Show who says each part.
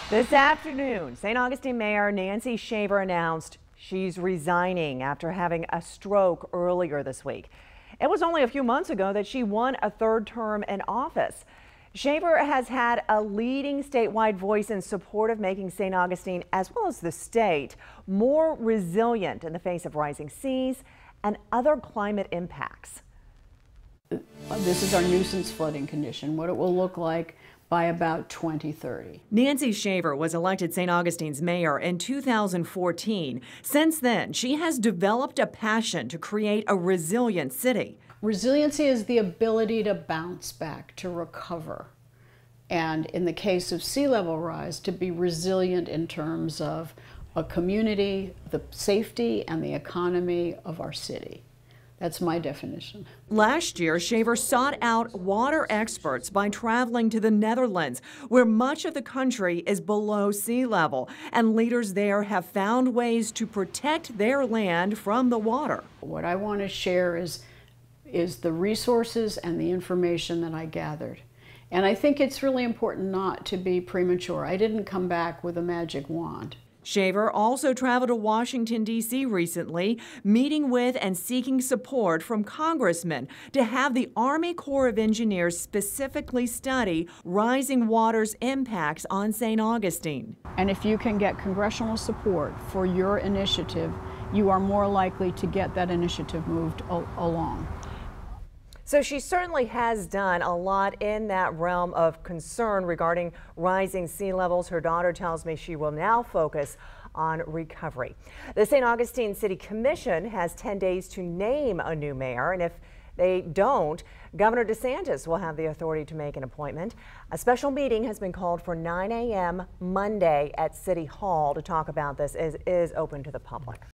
Speaker 1: This afternoon, St. Augustine Mayor Nancy Shaver announced she's resigning after having a stroke earlier this week. It was only a few months ago that she won a third term in office. Shaver has had a leading statewide voice in support of making St. Augustine, as well as the state, more resilient in the face of rising seas and other climate impacts.
Speaker 2: This is our nuisance flooding condition, what it will look like by about 2030.
Speaker 1: Nancy Shaver was elected St. Augustine's mayor in 2014. Since then, she has developed a passion to create a resilient city.
Speaker 2: Resiliency is the ability to bounce back, to recover. And in the case of sea level rise, to be resilient in terms of a community, the safety and the economy of our city. That's my definition.
Speaker 1: Last year, Shaver sought out water experts by traveling to the Netherlands, where much of the country is below sea level, and leaders there have found ways to protect their land from the water.
Speaker 2: What I want to share is the resources and the information that I gathered. And I think it's really important not to be premature. I didn't come back with a magic wand.
Speaker 1: Shaver also traveled to Washington, D.C. recently, meeting with and seeking support from congressmen to have the Army Corps of Engineers specifically study rising water's impacts on St. Augustine.
Speaker 2: And if you can get congressional support for your initiative, you are more likely to get that initiative moved along.
Speaker 1: So she certainly has done a lot in that realm of concern regarding rising sea levels. Her daughter tells me she will now focus on recovery. The St. Augustine City Commission has 10 days to name a new mayor, and if they don't, Governor DeSantis will have the authority to make an appointment. A special meeting has been called for 9 a.m. Monday at City Hall to talk about this. It is open to the public.